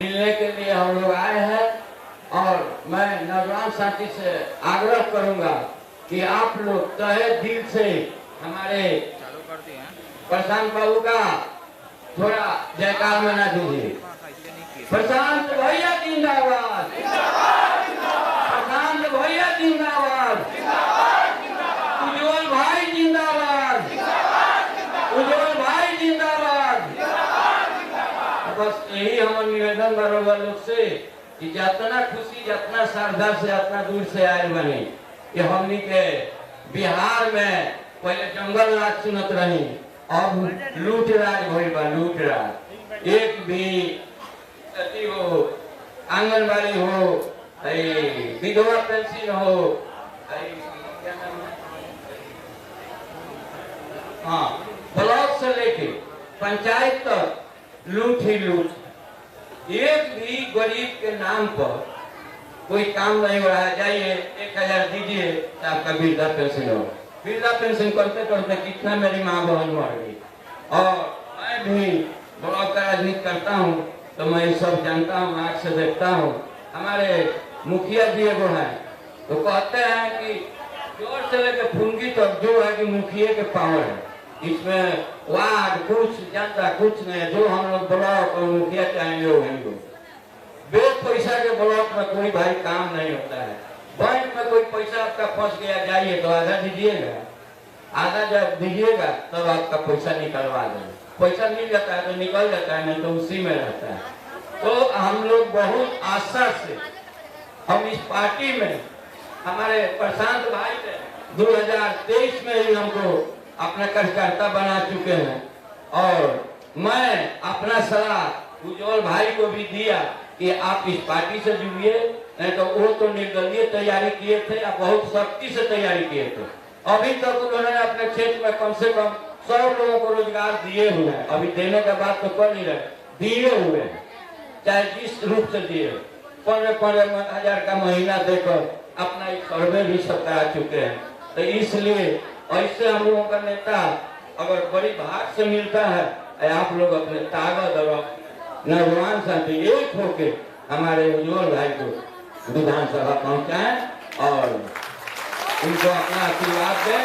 मिलने के लिए हम लोग आए हैं और मैं नौजवान साथी से आग्रह करूंगा कि आप लोग तहे दिल से हमारे प्रशांत बाबू का थोड़ा जयकार मना दीजिए। प्रशांत भैया जिंदाबाद, प्रशांत भैया जिंदाबाद, उज्जवल भाई जिंदाबाद, उज्जवल भाई जिंदाबाद। बस यही हम निवेदन करोगा लोग से कि जितना खुशी जितना श्रद्धा से जितना दूर से आए बने ये हमनी के बिहार में पहले जंगल राज सुनत रही, अब लूट राज भइल बा। लूट राज एक भी अति हो, आंगनबाड़ी हो, विधवा पेंशन हो, हाँ ब्लॉक से लेके पंचायत तक लूट ही लूट। एक भी गरीब के नाम पर कोई काम नहीं हो रहा है। जाइए 1000 दीजिए तो आपका वृद्धा पेंशन हो। वृद्धा पेंशन करते करते कितना मेरी माँ बहन मर गई। और मैं भी ब्लॉक का राजनीति करता हूँ तो मैं सब जानता हूँ, आँख से देखता हूँ। हमारे मुखिया जी एगो है तो कहते हैं कि जोर से लेके फुनगी तक जो है कि मुखिया के पावर है। इसमें वार्ड कुछ जनता कुछ नहीं, जो हम लोग ब्लॉक और मुखिया चाहेंगे वो होंगे। बे पैसा के ब्लॉक में कोई भाई काम नहीं होता है। बैंक में कोई पैसा आपका फंस गया, जाइए तो आधा दीजिएगा, आधा जब दीजिएगा तब आपका पैसा निकलवा देंगे। पैसा मिल जाता है तो निकल जाता है, नहीं तो उसी में रहता है। तो हम लोग बहुत आशा से हम इस पार्टी में हमारे प्रशांत भाई ने 2023 में ही हमको अपना कार्यकर्ता बना चुके हैं और मैं अपना सलाह उज्जवल भाई को भी दिया कि आप इस पार्टी से जुड़िए, नहीं तो वो तो निर्दलीय तैयारी किए थे, आप बहुत सख्ती से तैयारी किए थे। अभी तक उन्होंने अपने क्षेत्र में कम से कम 100 लोगों को रोजगार दिए हुए हैं। अभी देने के बाद तो कर नहीं रहे, दिए हुए हैं, चाहे जिस रूप से दिए। 15 हजार का महीना देकर अपना एक सर्वे भी सब करा चुके हैं। तो इसलिए ऐसे हम लोगों का नेता अगर बड़ी भाग से मिलता है, आप लोग अपने ताकत और नौजवान साथी एक होके हमारे उज्जवल भाई को विधानसभा पहुंचाएं और उनको अपना आशीर्वाद दें।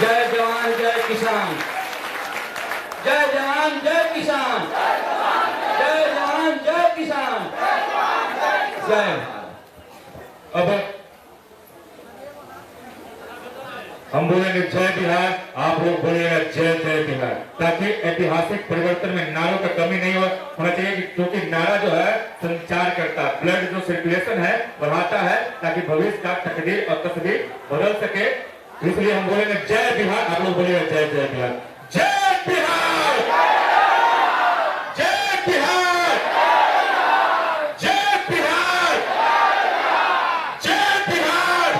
जय जवान जय किसान, जय जवान जय किसान, जय जवान जय किसान, जय। अब हम बोलेंगे जय बिहार, आप लोग बोलिएगा जय जय बिहार, ताकि ऐतिहासिक परिवर्तन में नारों का कमी नहीं होना चाहिए, क्योंकि नारा जो है संचार करता है, ब्लड जो सर्कुलेशन है बढ़ाता है, ताकि भविष्य का तकदीर और तस्वीर बदल सके। इसलिए हम बोलेंगे जय बिहार, आप लोग बोलिएगा जय जय बिहार, जय बिहार, जय बिहार, जय बिहार, जय बिहार।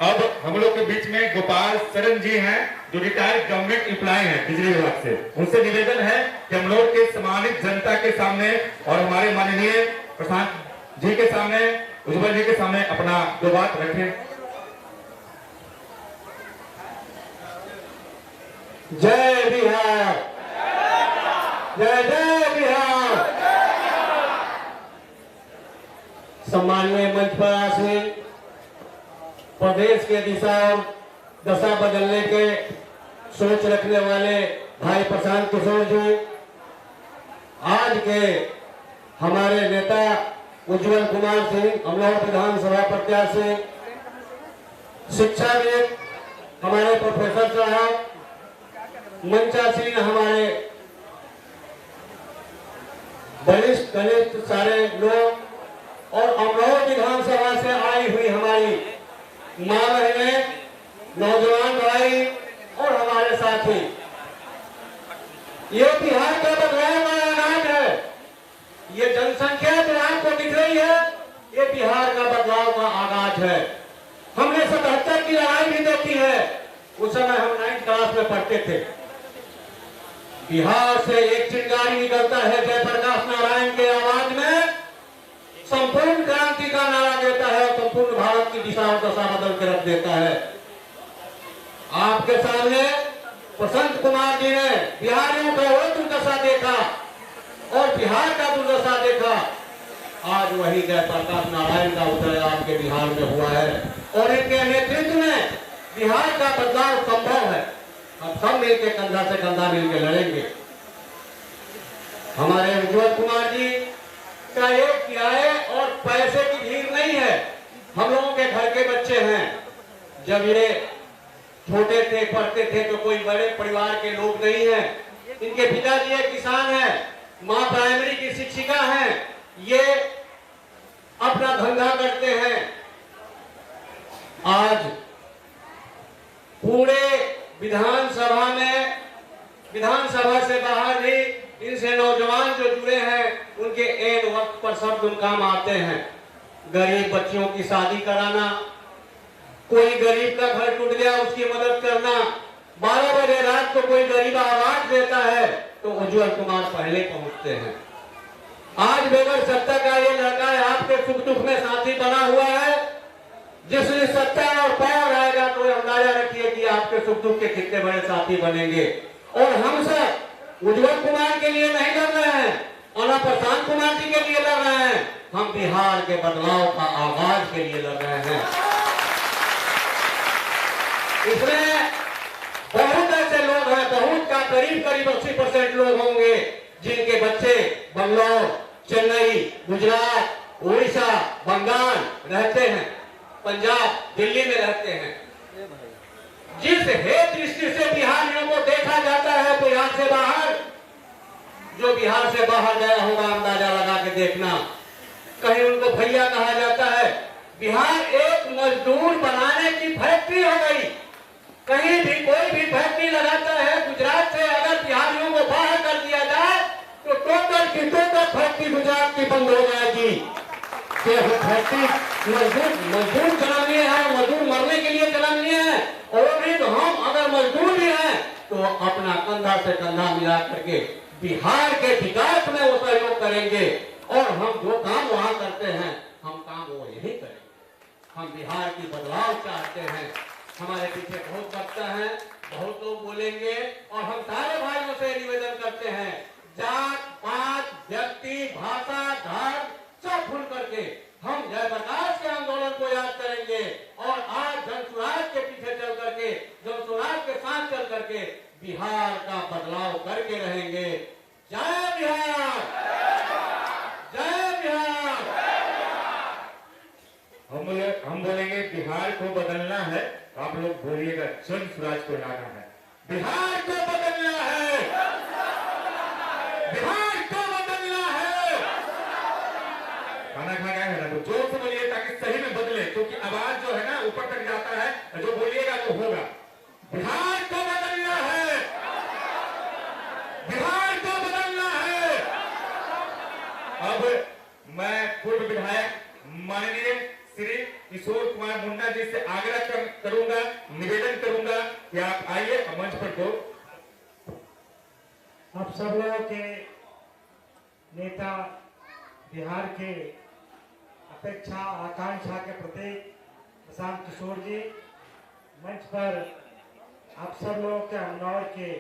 अब हम लोग के बीच में गोपाल शरण जी हैं जो रिटायर्ड गवर्नमेंट एम्प्लॉय हैं बिजली विभाग से। उनसे निवेदन है कि हम लोग के सम्मानित जनता के सामने और हमारे माननीय प्रशांत जी के सामने, उज्जवल जी के सामने अपना 2 बात रखें। जय बिहार, जय जय बिहार। सम्माननीय मंच पर आसीन प्रदेश के दिशा और दशा बदलने के सोच रखने वाले भाई प्रशांत किशोर जी, आज के हमारे नेता उज्जवल कुमार सिंह अमलोह विधानसभा प्रत्याशी, शिक्षाविद हमारे प्रोफेसर साहब, मंचासीन हमारे वरिष्ठ कनिष्ठ सारे लोग और अमलोह विधानसभा से आई हुई हमारी माँ बहने, नौजवान भाई और हमारे साथी, ये बिहार का बदलाव का अनाज है। ये जनसंख्या जो आपको दिख रही है, ये बिहार का बदलाव का आगाज है। हमने 77 की लड़ाई भी देखी है, उस समय हम 9th क्लास में पढ़ते थे। बिहार से एक चिंगारी निकलता है जयप्रकाश नारायण के आवाज में, संपूर्ण क्रांति का नारा देता है, संपूर्ण भारत की दिशा और दशा बदल के रख देता है। आपके सामने प्रशांत कुमार जी ने बिहारियों का वो दुर्दशा देखा और बिहार का दुर्दशा देखा, आज वही जयप्रकाश नारायण का उदय आपके बिहार में हुआ है और इनके नेतृत्व में बिहार का बदलाव संभव है। अब सब मिलकर कंधा से कंधा मिलकर लड़ेंगे। हमारे उज्ज्वल कुमार जी का एक किराए और पैसे की भीड़ नहीं है। हम लोगों के घर के बच्चे हैं, जब ये छोटे थे पढ़ते थे तो कोई बड़े परिवार के लोग नहीं है। इनके पिताजी एक किसान है, माँ प्राइमरी की शिक्षिका है, ये अपना धंधा करते हैं। आज पूरे विधानसभा में, विधानसभा से बाहर भी इनसे नौजवान जो जुड़े हैं उनके एन वक्त पर सब काम आते हैं। गरीब बच्चियों की शादी कराना, कोई गरीब का घर टूट गया उसकी मदद करना, 12 बजे रात को कोई गरीब आवाज देता है तो उज्ज्वल कुमार पहले पहुंचते हैं। आज बेगर सत्ता का ये लड़का है, आपके सुख दुख में साथी बना हुआ है। जिस दिन सत्ता और पावर आएगा तो अंदाजा रखिए कि आपके सुख दुख के कितने बड़े साथी बनेंगे। और हम सब उज्ज्वल कुमार के लिए नहीं लड़ रहे हैं और न प्रशांत कुमार जी के लिए लड़ रहे हैं, हम बिहार के बदलाव का आगाज के लिए लड़ रहे हैं। इसमें बहुत ऐसे लोग हैं, बहुत का करीब 80% लोग होंगे जिनके बच्चे बंगलौर, चेन्नई, गुजरात, उड़ीसा, बंगाल रहते हैं, पंजाब, दिल्ली में रहते हैं। जिस हेत दृष्टि से बिहारियों को देखा जाता है बिहार से बाहर, जो बिहार से बाहर गया होगा अंदाजा लगा के देखना, कहीं उनको भैया कहा जाता है। बिहार एक मजदूर बनाने की फैक्ट्री हो गई। कहीं भी कोई भी फैक्ट्री लगाता है, गुजरात से अगर बिहारियों को बाहर कर दिया जाए तो टोटल की टोटल फैक्ट्री गुजरात की बंद हो जाएगी। फैक्ट्री मजदूर चलानी है, मजदूर मरने के लिए चलानी है, और भी तो हम अगर मजदूर भी हैं तो अपना कंधा से कंधा मिला करके बिहार के विकास में वो सहयोग करेंगे। और हम जो काम वहां करते हैं हम काम वो यही करेंगे। हम बिहार की बदलाव चाहते हैं। हमारे पीछे बहुत वक्त है, बहुत लोग बोलेंगे और हम सारे भाइयों से निवेदन करते हैं, जात पात व्यक्ति भाषा धर्म सब भूल करके हम जयप्रकाश के आंदोलन को याद करेंगे और आज जनसुराज के पीछे चल करके, जनसुराज के साथ चल करके बिहार का बदलाव करके रहेंगे। जय बिहार, जय बिहार। हम बोलेंगे बिहार को बदलना है, आप लोग बोलिएगा जन स्वराज को लाना है। बिहार को बदलना है, बिहार को बदलना है। खाना खा गया है ना, तो जोर से बोलिए ताकि सही में बदले, क्योंकि आवाज जो है ना ऊपर तक जाता है, जो बोलिएगा तो होगा। बिहार को बदलना है, बिहार को बदलना है। अब मैं पूर्व विधायक माननीय श्री किशोर कुमार मुन्ना जी से आग्रह करूंगा, निवेदन करूंगा कि आप आइए मंच पर दो। आप सब लोगों के नेता, बिहार के अपेक्षा आकांक्षा के प्रतीक प्रशांत किशोर जी, मंच पर आप सब लोगों के अमनौर के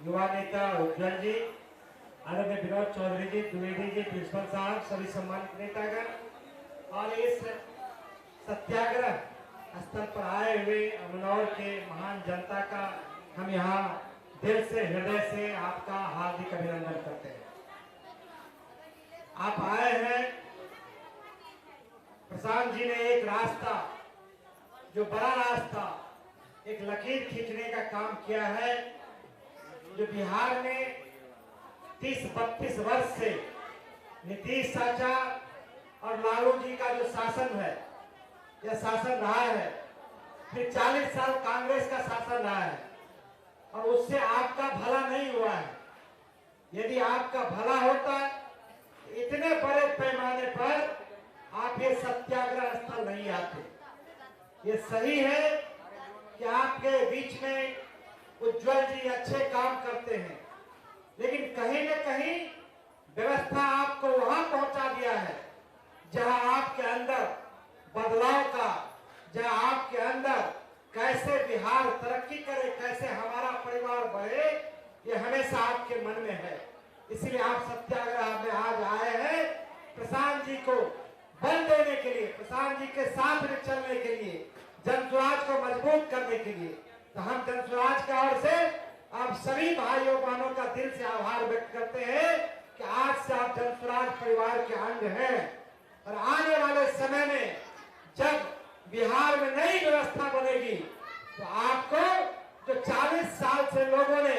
युवा नेता उज्ज्वल जी, आदरणीय विनोद चौधरी जी, द्विवेदी जी, प्रिंसिपल साहब, सभी सम्मानित नेतागण और इस सत्याग्रह स्थल पर आए हुए अमनौर के महान जनता का हम यहाँ दिल से, हृदय से आपका हार्दिक अभिनंदन करते हैं। आप आए हैं, प्रशांत जी ने एक रास्ता, जो बड़ा रास्ता, एक लकीर खींचने का काम किया है, जो बिहार में 30-32 वर्ष से नीतीश चाचा और लालू जी का जो शासन है, यह शासन रहा है, फिर 40 साल कांग्रेस का शासन रहा है और उससे आपका भला नहीं हुआ है। यदि आपका भला होता इतने बड़े पैमाने पर आप ये सत्याग्रह स्थल नहीं आते। ये सही है कि आपके बीच में उज्ज्वल जी अच्छे काम करते हैं, लेकिन कहीं न कहीं व्यवस्था आपको वहां पहुंचा दिया है जहां आपके अंदर बदलाव का, जहां आपके अंदर कैसे बिहार तरक्की करे, कैसे हमारा परिवार बढ़े, ये हमेशा आपके मन में है। इसलिए आप सत्याग्रह में आज आए हैं प्रशांत जी को बल देने के लिए, प्रशांत जी के साथ में चलने के लिए, जनसुराज को मजबूत करने के लिए। तो हम जनसुराज की ओर से आप सभी भाइयों बहनों का दिल से आभार व्यक्त करते हैं कि आज से आप जनसुराज परिवार के अंग हैं। और आने वाले समय में जब बिहार में नई व्यवस्था बनेगी तो आपको जो 40 साल से लोगों ने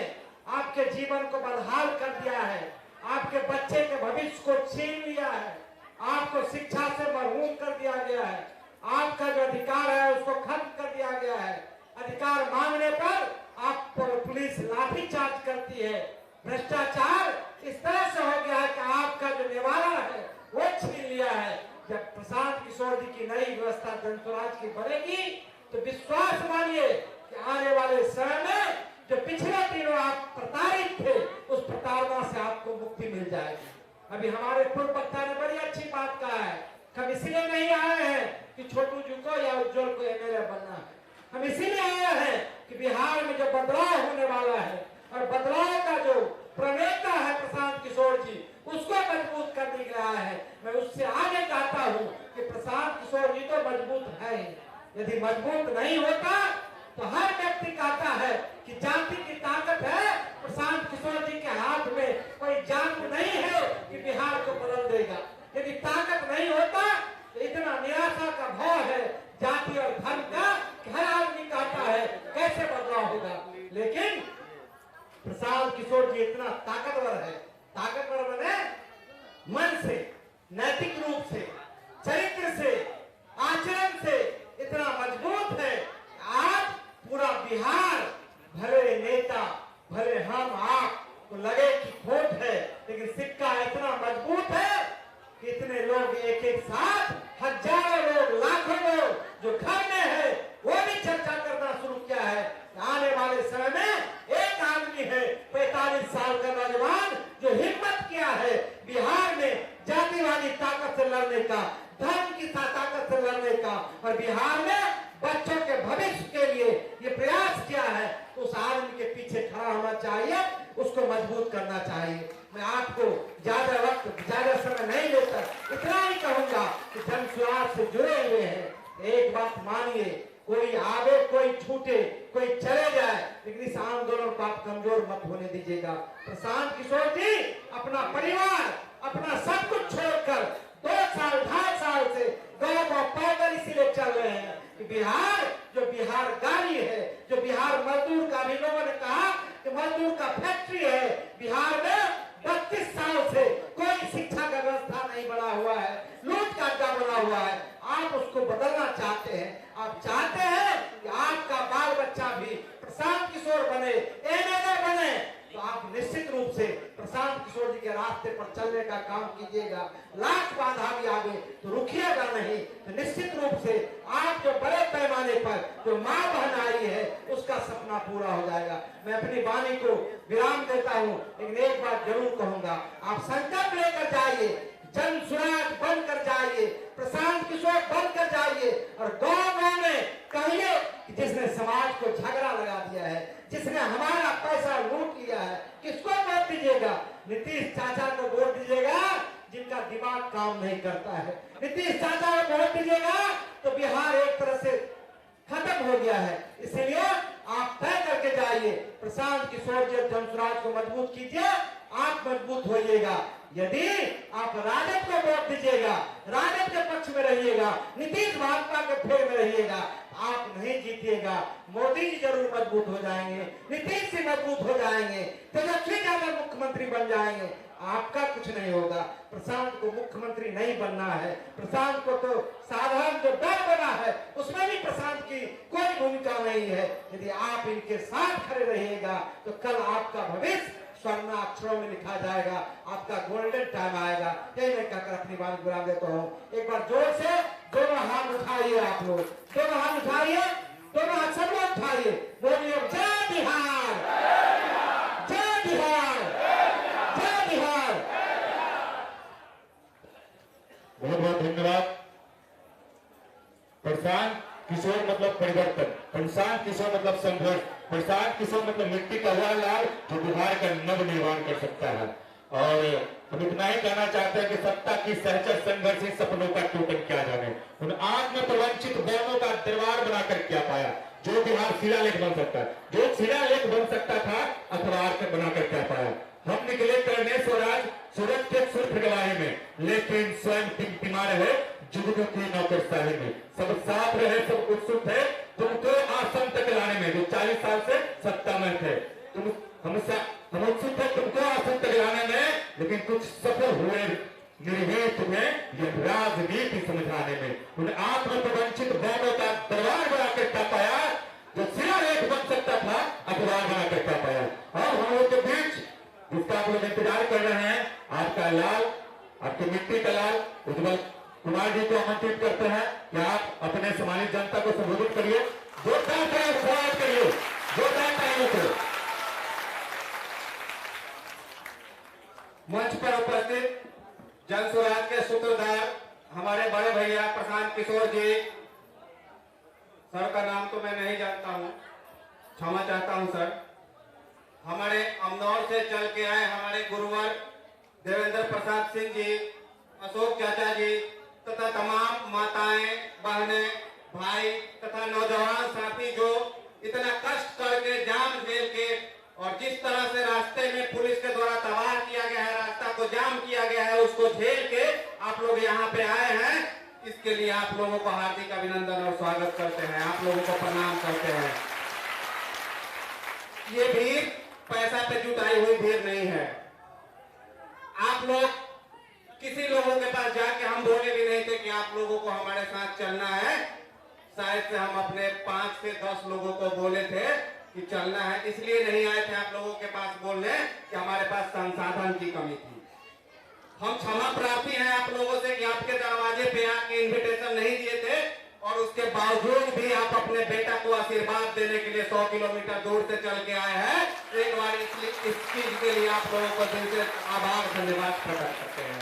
आपके जीवन को बदहाल कर दिया है, आपके बच्चे के भविष्य को छीन लिया है, आपको शिक्षा से महरूम कर दिया गया है, आपका जो अधिकार है उसको खत्म कर दिया गया है। अधिकार मांगने पर आप पर पुलिस लाठीचार्ज करती है। भ्रष्टाचार इस तरह से हो गया है कि आपका जो निवारण है वो छीन लिया है। जब प्रशांत किशोर जी की नई व्यवस्था जनसुराज की बनेगी तो विश्वास मानिए कि आने वाले समय में जो पिछले दिनों आप प्रताड़ित थे उस प्रताड़ना से आपको मुक्ति मिल जाएगी। अभी हमारे पूर्व वक्ता ने बड़ी अच्छी बात कहा है, हम इसलिए नहीं आए हैं कि छोटू जी को या उज्जवल को एमएलए बनना है, हम इसीलिए आए हैं कि बिहार में जो बदलाव होने वाला है और बदलाव का जो प्रणेता है प्रशांत किशोर जी, उसको मजबूत करने के लिए आया है। मैं उससे आगे चाहता हूँ कि प्रशांत किशोर जी तो मजबूत है, यदि मजबूत नहीं होता तो हर व्यक्ति कहता है कि जाति की ताकत है, प्रशांत किशोर जी के हाथ में कोई जादू नहीं है कि बिहार को बदल देगा। यदि ताकत नहीं होता तो इतना निराशा का भाव है जाति और धर्म का कि हर आदमी कहता है कैसे बदलाव होगा। लेकिन प्रशांत किशोर जी इतना ताकतवर है, ताकतवर बने मन से, नैतिक रूप से, चरित्र से, आचरण से इतना मजबूत है। आज पूरा बिहार भले नेता भले हम आप को लगे कि खोट है, लेकिन सिक्का इतना मजबूत है कि इतने लोग एक एक साथ, हजारों लोग, लाखों लोग जो घर में है वो भी चर्चा करना शुरू किया है। आने वाले समय में एक आदमी है 45 साल का नौजवान जो हिम्मत किया है बिहार में जातिवादी ताकत से लड़ने का, धर्म की ताकत से लड़ने का, और बिहार में बच्चों के भविष्य के लिए ये प्रयास किया है। तो उस आदमी के पीछे खड़ा होना चाहिए, उसको मजबूत करना चाहिए। मैं आपको ज्यादा वक्त ज्यादा समय नहीं लेता, इतना ही कहूंगा कि जनसुराज से जुड़े हुए हैं। एक बात मानिए, कोई आगे कोई छूटे कोई चले जाए, लेकिन इस आंदोलन को आप कमजोर मत होने दीजिएगा। प्रशांत किशोर जी अपना परिवार अपना सब कुछ छोड़कर 2 साल 2.5 साल से गाँव को पैदल इसीलिए चल रहे हैं कि बिहार जो बिहार गाड़ी है, जो बिहार मजदूर का, भी लोगों ने कहा कि मजदूर का फैक्ट्री है। बिहार में 32 साल से कोई शिक्षा का व्यवस्था नहीं बना हुआ है, लूट का अड्डा बना हुआ है। आप उसको बदलना चाहते हैं, आप चाहते हैं कि आपका बाल बच्चा भी प्रशांत किशोर बने, एमएलए बने, तो आप निश्चित रूप से प्रशांत किशोर जी के रास्ते पर चलने का काम कीजिएगा। लाख बाधा भी आगे तो रुकिएगा नहीं, तो निश्चित रूप से आप जो बड़े पैमाने पर जो माँ बहन आई है उसका सपना पूरा हो जाएगा। मैं अपनी वाणी को विराम देता हूँ, लेकिन एक बात जरूर कहूंगा, आप संकल्प लेकर जाइए, जनसुराज बनकर जाइए, प्रशांत किशोर बनकर जाइए, और गाँव में कहिए कि जिसने समाज को झगड़ा लगा दिया है, जिसने हमारा पैसा लूट लिया है, किसको वोट दीजिएगा? नीतीश चाचा को वोट दीजिएगा जिनका दिमाग काम नहीं करता है। नीतीश चाचा को वोट दीजिएगा तो बिहार एक तरह से खत्म हो गया है। इसलिए आप तय करके जाइए, प्रशांत किशोर जी जनसुराज को मजबूत कीजिए, आप मजबूत होइएगा। यदि आप राजद को वोट दीजिएगा, राजद के पक्ष में रहिएगा, नीतीश भाजपा के फेर में रहिएगा, आप नहीं जीतिएगा। मोदी जी जरूर मजबूत हो जाएंगे, नीतीश जी मजबूत हो जाएंगे, तेजस्वी यादव मुख्यमंत्री बन जाएंगे, आपका कुछ नहीं होगा। प्रशांत को मुख्यमंत्री नहीं बनना है, प्रशांत को तो साधारण जो दल बना है उसमें भी प्रशांत की कोई भूमिका नहीं है। यदि आप इनके साथ खड़े रहिएगा तो कल आपका भविष्य स्वर्ण अक्षरों में लिखा जाएगा, आपका गोल्डन टाइम आएगा। यही मैं कहकर अपनी बात विराम देता हूँ। एक बार जोर से दोनों हाथ उठाइए, आप लोग दोनों हाथ उठाइए, दोनों हाथ सब लोग उठाइए, बोलिए जय बिहार, जय बिहार, जय बिहार। बहुत बहुत धन्यवाद। प्रशांत किशोर मतलब परिवर्तन, प्रशांत किशोर मतलब संघर्ष, प्रशांत किशोर मतलब मिट्टी का वह लाल जो बिहार का नव निर्माण कर सकता है। और हम इतना ही कहना चाहते हैं कि सत्ता की सहचर संघर्ष ही सपनों का टोटन क्या जाने, उन आत्म प्रवंचित बौनों का दरबार बनाकर क्या पाया। जो बिहार शिलालेख बन सकता है, जो शिलालेख बन सकता था, अखबार से बनाकर क्या पाया। हम निकले करने स्वराज सूरज के सुर्ख गवाही में, लेकिन स्वयं टिमटिमा रहे जुगनू की नौकरशाही में। सब साथ रहे, सब उत्सुक थे तुमको आसन तक लाने में, जो 40 साल से सत्ता में थे। तुम हम उत्सुक थे तुमको आसन तक लाने में, लेकिन कुछ सफल हुए निर्भय तुम्हें यह राजनीति समझाने में। उन आत्म प्रवंचित बौनों का दरबार बनाकर क्या पाया, जो शिलालेख बन सकता था, अखबार बनाकर क्या पाया। और हम लोग के बीच जिसका आप लोग इंतजार कर रहे हैं, आपका लाल, आपकी मिट्टी का लाल उज्जवल कुमार जी को आमंत्रित करते हैं कि आप अपने सम्मानित जनता को संबोधित करिए। जोरदार से स्वागत करिए, जोरदार तालियों से। मंच पर उपस्थित जन स्वराज के सूत्रधार हमारे बड़े भैया प्रशांत किशोर जी, सर का नाम तो मैं नहीं जानता हूँ, क्षमा चाहता हूँ सर। हमारे अमनौर से चल के आए हमारे गुरुवर देवेंद्र प्रसाद सिंह जी, अशोक चाचा जी तथा तमाम माताएं, बहनें, भाई तथा नौजवान साथी जो इतना कष्ट करके जाम झेल के और जिस तरह से रास्ते में पुलिस के द्वारा तबाह किया गया है, रास्ता को जाम किया गया है, उसको झेल के आप लोग यहाँ पे आए हैं, इसके लिए आप लोगों को हार्दिक अभिनंदन और स्वागत करते हैं, आप लोगों को प्रणाम करते हैं। ये भीड़ पैसा पे जुटाई हुई भीड़ नहीं है। आप लोग किसी लोगों के पास जाके हम बोले भी नहीं थे कि आप लोगों को हमारे साथ चलना है। शायद से हम अपने 5 से 10 लोगों को बोले थे कि चलना है, इसलिए नहीं आए थे आप लोगों के पास बोलने कि हमारे पास संसाधन की कमी थी। हम क्षमा प्रार्थी हैं आप लोगों से कि आपके दरवाजे पे आके इन्विटेशन नहीं दिए थे और उसके बावजूद भी आप अपने बेटा को आशीर्वाद देने के लिए 100 किलोमीटर दूर से चल के आए हैं। एक बार इस चीज के लिए आप लोगों को दिल से आभार धन्यवाद प्रकट करते हैं।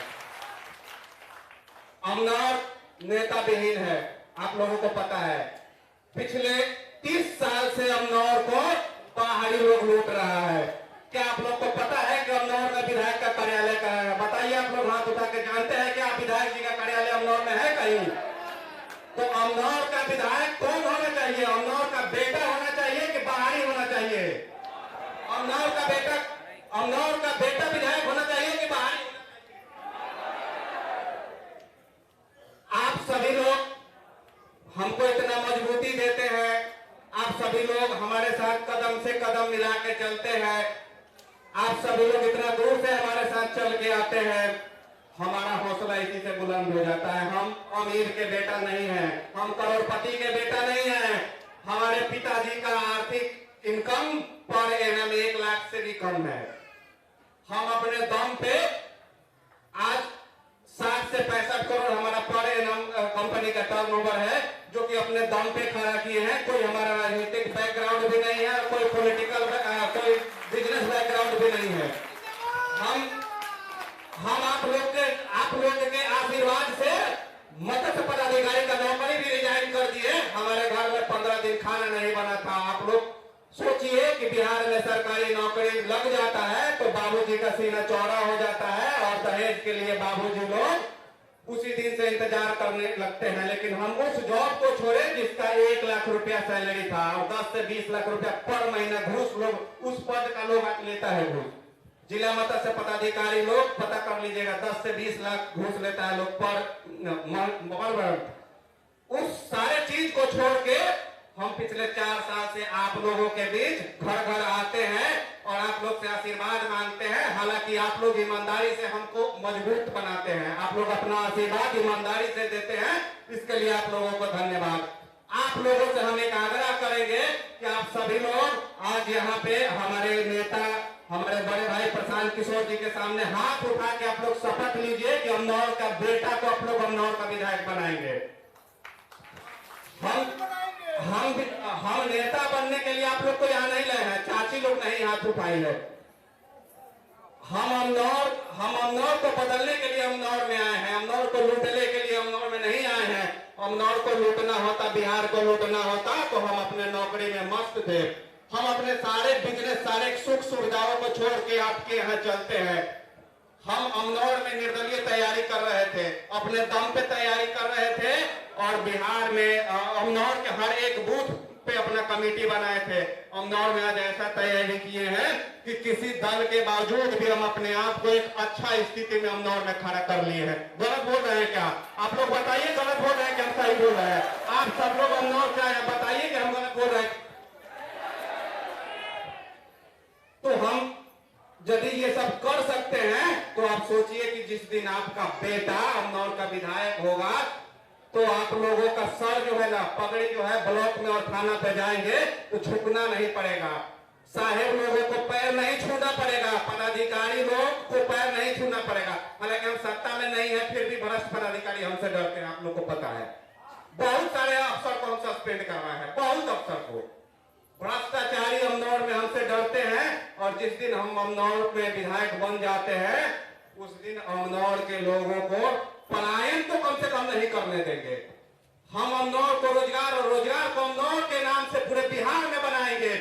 अमनौर नेता विहीन है, आप लोगों को पता है। पिछले 30 साल से अमनौर को पहाड़ी लोग लूट रहा है। क्या आप लोग को पता है कि अमनौर में विधायक का कार्यालय कहाँ है? बताइए आप लोग हाथ उठा के, जानते हैं कि आप विधायक जी का कार्यालय अमनौर में है कहीं? तो अमनौर का विधायक कौन होना चाहिए? अमनौर का बेटा होना चाहिए कि बाहरी होना चाहिए? अमनौर का बेटा विधायक होना चाहिए कि बाहरी? आप सभी लोग हमको इतना मजबूती देते हैं, आप सभी लोग हमारे साथ कदम से कदम मिला के चलते हैं, आप सभी लोग इतना दूर से हमारे साथ चल के आते हैं, हमारा हौसला इसी से बुलंद हो जाता है। हम अमीर के बेटा नहीं हैं, हम करोड़पति के बेटा नहीं हैं। हमारे पिताजी का आर्थिक इनकम पर एनम 1 लाख से भी कम है। हम अपने दम पे आज 60 से 65 करोड़ हमारा पर एनम कंपनी का टर्नओवर है, जो कि अपने दम पे खड़ा किए हैं। कोई हमारा राजनीतिक बैकग्राउंड भी नहीं है, कोई पॉलिटिकल कोई बिजनेस बैकग्राउंड भी नहीं है। हम आप लोग के आशीर्वाद से मत्स्य पदाधिकारी का नौकरी भी रिजाइन कर दिए। हमारे घर में 15 दिन खाना नहीं बना था। आप लोग सोचिए कि बिहार में सरकारी नौकरी लग जाता है तो बाबूजी का सीना चौड़ा हो जाता है और दहेज के लिए बाबूजी लोग उसी दिन से इंतजार करने लगते हैं। लेकिन हम उस जॉब को छोड़े जिसका 1 लाख रुपया सैलरी था और 10 से 20 लाख रुपया पर महीना घूस लोग उस पद का लोग लेता है। घूस जिला मत्स्य पदाधिकारी लोग पता कर लीजिएगा, 10 से 20 लाख घूस लेता है लोग पर। उस सारे चीज को छोड़ के हम पिछले 4 साल से आप लोगों के बीच घर घर आते हैं और आप लोग से आशीर्वाद मांगते हैं। हालांकि आप लोग ईमानदारी से हमको मजबूत बनाते हैं, आप लोग अपना आशीर्वाद ईमानदारी से देते हैं, इसके लिए आप लोगों को धन्यवाद। आप लोगों से हम एक आग्रह करेंगे कि आप सभी लोग आज यहाँ पे हमारे नेता, हमारे बड़े भाई प्रशांत किशोर जी के सामने हाथ उठा के आप लोग शपथ लीजिए कि अमनौर का बेटा को आप लोग अमनौर का विधायक बनाएंगे। हम नेता बनने के लिए आप लोग को यहाँ नहीं लाए हैं, चाची लोग नहीं हाथ उठाई है। हम अमनौर को बदलने के लिए अमनौर में आए हैं, अमनौर को लूटने के लिए अमनौर में नहीं आए हैं। अमनौर को लूटना होता, बिहार को लूटना होता तो हम अपने नौकरी में मस्त थे। हम अपने सारे बिजनेस, सारे सुख सुविधाओं को छोड़ के आपके यहाँ चलते हैं। हम अमनौर में निर्दलीय तैयारी कर रहे थे, अपने दम पे तैयारी कर रहे थे और बिहार में अमनौर के हर एक बूथ पे अपना कमेटी बनाए थे। अमनौर में आज ऐसा तैयारी किए हैं कि किसी दल के बावजूद भी हम अपने आप को एक अच्छा स्थिति में अमनौर में खड़ा कर लिए हैं। गलत बोल रहे हैं क्या आप लोग? बताइए गलत बोल रहे हैं कि हम सही बोल रहे हैं? आप सब लोग अमनौर से आए, बताइए कि हम गलत बोल रहे हैं। तो हम यदि ये सब कर सकते हैं तो आप सोचिए कि जिस दिन आपका बेटा अमनौर का विधायक होगा तो आप लोगों का सर जो है ना, पगड़ी जो है ब्लॉक में और थाना पे जाएंगे तो झुकना नहीं पड़ेगा, साहेब लोगों को पैर नहीं छूना पड़ेगा, पदाधिकारी लोग को पैर नहीं छूना पड़ेगा। हालांकि हम सत्ता में नहीं है फिर भी भ्रष्ट पदाधिकारी हमसे डरते हैं, आप लोग को पता है। बहुत सारे अफसर को हम सस्पेंड करवा है, बहुत अफसर को। भ्रष्टाचारी अमनौर में हमसे डरते हैं और जिस दिन हम अमनौर में विधायक बन जाते हैं उस दिन अमनौर के लोगों को पलायन तो कम से कम नहीं करने देंगे। हम अमनौर को रोजगार और रोजगार को अमनौर के नाम से पूरे बिहार में बनाएंगे।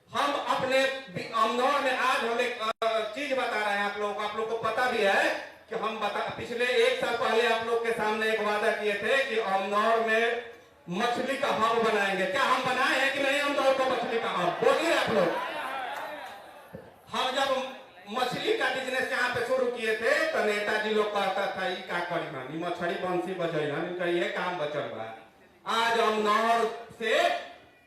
हम अपने अमनौर में आज हम एक चीज बता रहे हैं आप लोगों को, आप लोग को पता भी है कि हम पिछले 1 साल पहले आप लोग के सामने एक वादा किए थे कि अमनौर में मछली का हब बनाएंगे। क्या हम बनाए हैं कि नहीं अमनौर को मछली का हब? बोलिए आप लोग। हम जब मछली का बिजनेस यहाँ पे शुरू किए थे तो नेताजी लोग कहता था ये का करी मानी मछली बंसी बजैन, इनका ये काम बचल बा। आज अमनौर से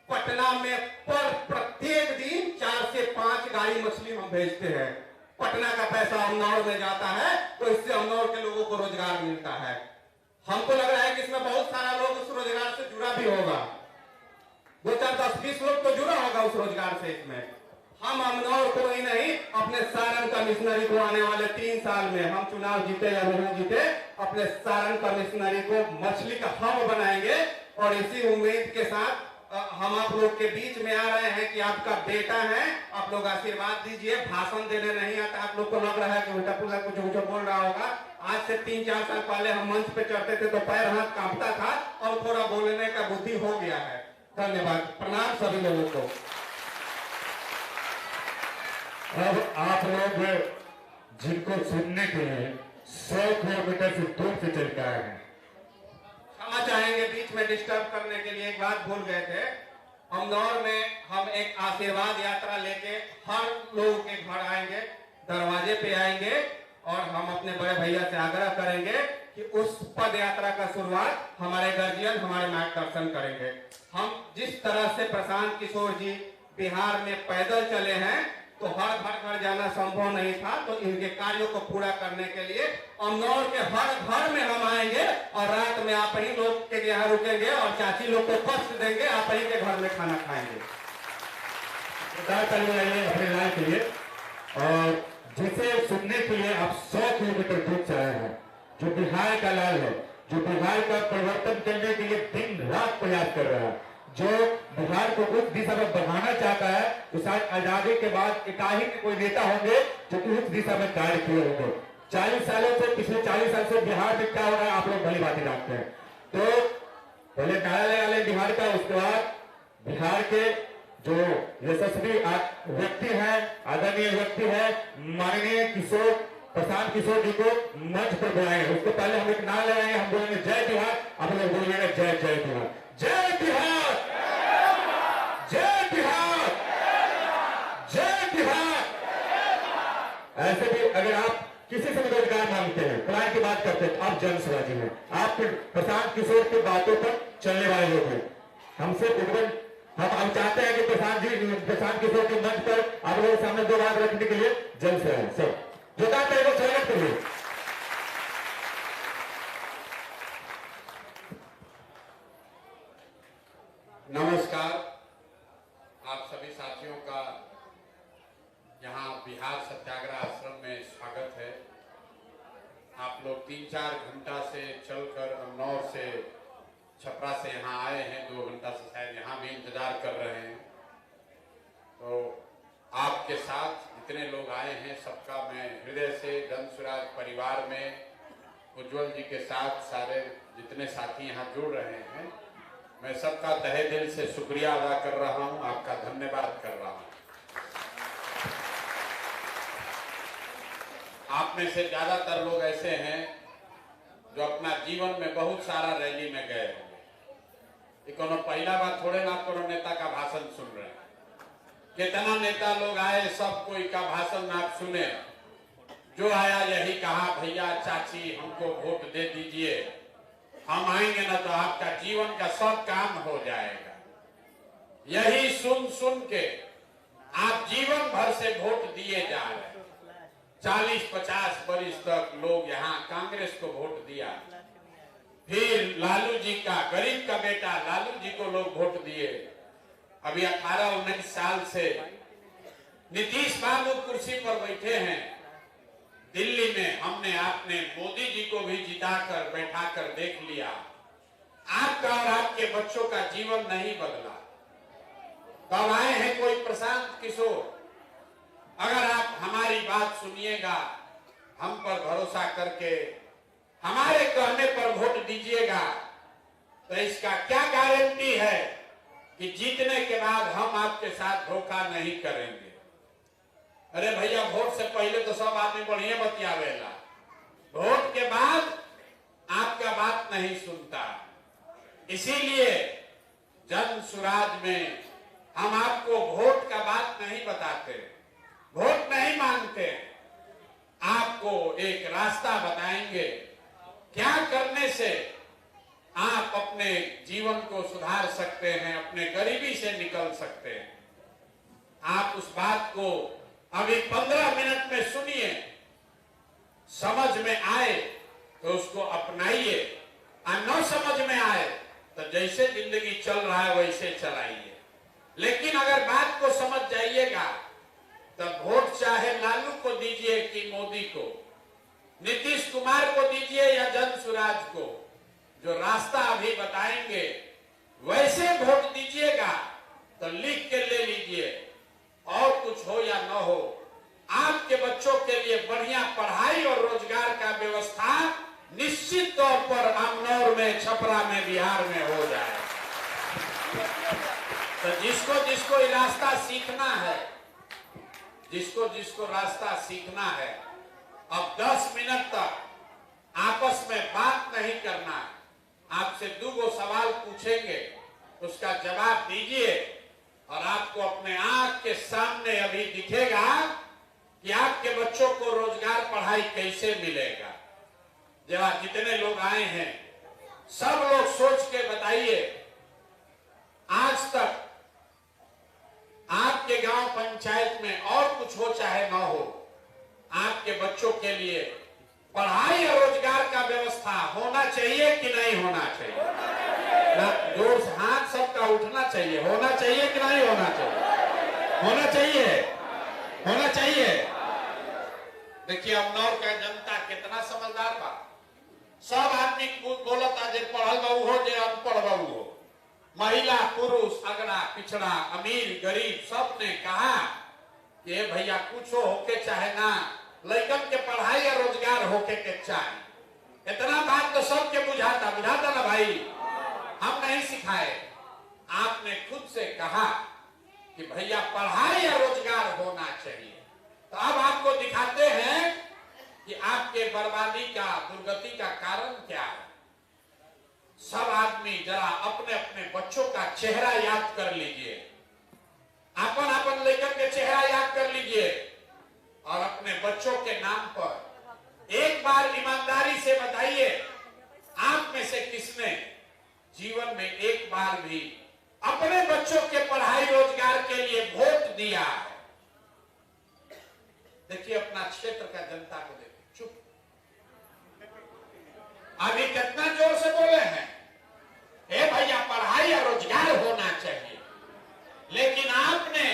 पटना में प्रत्येक दिन 4 से 5 गाड़ी मछली हम भेजते हैं। पटना का पैसा अमनौर में जाता है तो इससे अमनौर के लोगों को रोजगार मिलता है। हमको लग रहा है कि इसमें बहुत सारा लोग उस रोजगार से जुड़ा भी होगा, 2, 4, 10, 20 लोग तो जुड़ा होगा उस रोजगार से। इसमें हम अमनौर को ही नहीं अपने सारण कमिश्नरी को आने वाले 3 साल में, हम चुनाव जीते या नहीं जीते, अपने सारण कमिश्नरी को मछली का हब बनाएंगे। और इसी उम्मीद के साथ हम आप लोग के बीच में आ रहे हैं कि आपका बेटा है, आप लोग आशीर्वाद दीजिए। भाषण देने नहीं आता, आप लोग को लग रहा है कि उल्टा पुल्टा कुछ बोल रहा होगा। आज से 3-4 साल पहले हम मंच पे चढ़ते थे तो पैर हाथ कांपता था, और थोड़ा बोलने का बुद्धि हो गया है। धन्यवाद, प्रणाम सभी लोगों को। अब आप लोग जिनको सुनने के लिए 100 किलोमीटर से दूर से चल के आए हैं, क्षमा चाहेंगे बीच में डिस्टर्ब करने के लिए। एक बात भूल गए थे, अमनौर में हम एक आशीर्वाद यात्रा लेके हर लोगों के घर आएंगे, दरवाजे पे आएंगे और हम अपने बड़े भैया से आग्रह करेंगे कि उस पद यात्रा का शुरुआत हमारे गार्जियन हमारे मार्गदर्शन करेंगे। हम जिस तरह से प्रशांत किशोर जी बिहार में पैदल चले हैं तो हर घर जाना संभव नहीं था, तो इनके कार्यों को पूरा करने के लिए अमनौर के हर घर में हम आएंगे और रात में आप ही लोग के यहाँ रुकेंगे और चाची लोग को कष्ट देंगे, आप ही के घर में खाना खाएंगे। अपने लाल के लिए और जिसे सुनने के लिए आप 100 किलोमीटर दूर से आए हैं, जो बिहार का लाल है, जो बिहार का परिवर्तन करने के लिए दिन रात प्रयास कर रहा है, जो बिहार को उस दिशा में बढ़ाना चाहता है, तो शायद आजादी के बाद एकाही के कोई नेता होंगे जो कि उस दिशा में कार्य किए होंगे। 40 सालों से, पिछले 40 साल से बिहार में क्या हो रहा है आप लोग भली बातें जानते हैं। तो पहले नारा लगा ले बिहार का, उसके बाद बिहार के जो यशस्वी व्यक्ति है, आदरणीय व्यक्ति है, माननीय प्रशांत किशोर जी को मंच पर बुलाएंगे। उसको पहले हम एक नारा लगाएंगे, हम बोलेंगे जय बिहार, आप लोग बोलिएगा जय जय बिहार, जय बिहार, जय बिहार, जय बिहार। ऐसे भी अगर आप किसी से भी रोजगार मांगते हैं, पलायन की बात करते हैं, आप जन स्वराजी हैं, आप प्रशांत किशोर की बातों पर चलने वाले लोग हैं। हमसे उद्वन हम चाहते हैं कि प्रशांत किशोर के मंच पर आप लोगों के सामने 2 बात रखने के लिए जल्द से आए। सब जो कहते हैं वो स्वागत करिए। नमस्कार, आप सभी साथियों का यहाँ बिहार सत्याग्रह आश्रम में स्वागत है। आप लोग 3-4 घंटा से चलकर अमनौर से, छपरा से यहाँ आए हैं, 2 घंटा से शायद यहाँ भी इंतजार कर रहे हैं। तो आपके साथ जितने लोग आए हैं सबका मैं हृदय से जन स्वराज परिवार में उज्जवल जी के साथ सारे जितने साथी यहाँ जुड़ रहे हैं, मैं सबका तहे दिल से शुक्रिया अदा कर रहा हूँ, आपका धन्यवाद कर रहा हूँ। आप में से ज्यादातर लोग ऐसे हैं जो अपना जीवन में बहुत सारा रैली में गए होंगे। कोनो पहला बार थोड़े ना कोनो नेता का भाषण सुन रहे हैं। कितना नेता लोग आए, सब कोई का भाषण आप सुने। जो आया यही कहा, भैया चाची हमको वोट दे दीजिए, हम आएंगे ना तो आपका जीवन का सब काम हो जाएगा। यही सुन सुन के आप जीवन भर से वोट दिए जा रहे हैं। 40-50 वर्ष तक लोग यहाँ कांग्रेस को वोट दिया, फिर लालू जी का, गरीब का बेटा लालू जी को लोग वोट दिए। अभी 18-19 साल से नीतीश बाबू कुर्सी पर बैठे हैं। दिल्ली में हमने आपने मोदी जी को भी जिताकर बैठाकर देख लिया। आपका और आपके बच्चों का जीवन नहीं बदला। तब आए हैं कोई प्रशांत किशोर। अगर आप हमारी बात सुनिएगा, हम पर भरोसा करके हमारे कहने पर वोट दीजिएगा, तो इसका क्या गारंटी है कि जीतने के बाद हम आपके साथ धोखा नहीं करेंगे। अरे भैया, वोट से पहले तो सब आदमी बढ़िया बतियावेला, वोट के बाद आपका बात नहीं सुनता। इसीलिए जन सुराज में हम आपको वोट का बात नहीं बताते, वोट नहीं मांगते। आपको एक रास्ता बताएंगे, क्या करने से आप अपने जीवन को सुधार सकते हैं, अपने गरीबी से निकल सकते हैं। आप उस बात को अभी 15 मिनट में सुनिए, समझ में आए तो उसको अपनाइए, और न समझ में आए तो जैसे जिंदगी चल रहा है वैसे चलाइए। लेकिन अगर बात को समझ जाइएगा तो वोट चाहे लालू को दीजिए कि मोदी को, नीतीश कुमार को दीजिए या जन सुराज को, जो रास्ता अभी बताएंगे वैसे वोट दीजिएगा। तो लिख के ले लीजिए, और कुछ हो या न हो, आपके बच्चों के लिए बढ़िया पढ़ाई और रोजगार का व्यवस्था निश्चित तौर पर अमनौर में, छपरा में, बिहार में हो जाए। तो जिसको जिसको ये रास्ता सीखना है, जिसको जिसको रास्ता सीखना है, अब 10 मिनट तक आपस में बात नहीं करना है। आपसे 2 सवाल पूछेंगे, उसका जवाब दीजिए, और आपको अपने आंख के सामने अभी दिखेगा कि आपके बच्चों को रोजगार, पढ़ाई कैसे मिलेगा। जब जितने लोग आए हैं सब लोग सोच के बताइए, आज तक आपके गांव पंचायत में और कुछ हो चाहे ना हो, आपके बच्चों के लिए पढ़ाई और रोजगार का व्यवस्था होना चाहिए कि नहीं होना चाहिए? जोर से हाथ सबका उठना चाहिए। होना चाहिए कि नहीं होना चाहिए? होना चाहिए, होना चाहिए। देखिए अमनौर का जनता कितना समझदार बा। सब आदमी बोलता, जे पढ़ल बाबू हो, जे अनपढ़ बाबू हो, महिला पुरुष, अगड़ा पिछड़ा, अमीर गरीब, सब ने कहा कि भैया कुछ होके चाहे ना, लड़कन के पढ़ाई या रोजगार होके के चाहे। इतना बात तो सबके बुझाता ना भाई, हम नहीं सिखाए। आपने खुद से कहा कि भैया पढ़ाई या रोजगार होना चाहिए। तो अब आपको दिखाते हैं कि आपके बर्बादी का, दुर्गति का कारण क्या है। सब आदमी जरा अपने अपने बच्चों का चेहरा याद कर लीजिए, अपन अपन लेकर के चेहरा याद कर लीजिए, और अपने बच्चों के नाम पर एक बार ईमानदारी से बताइए, आप में से किसने जीवन में एक बार भी अपने बच्चों के पढ़ाई रोजगार के लिए वोट दिया है? देखिए अपना क्षेत्र का जनता को देखिए, चुप। अभी कितना जोर से बोले हैं, हे भैया पढ़ाई या रोजगार होना चाहिए, लेकिन आपने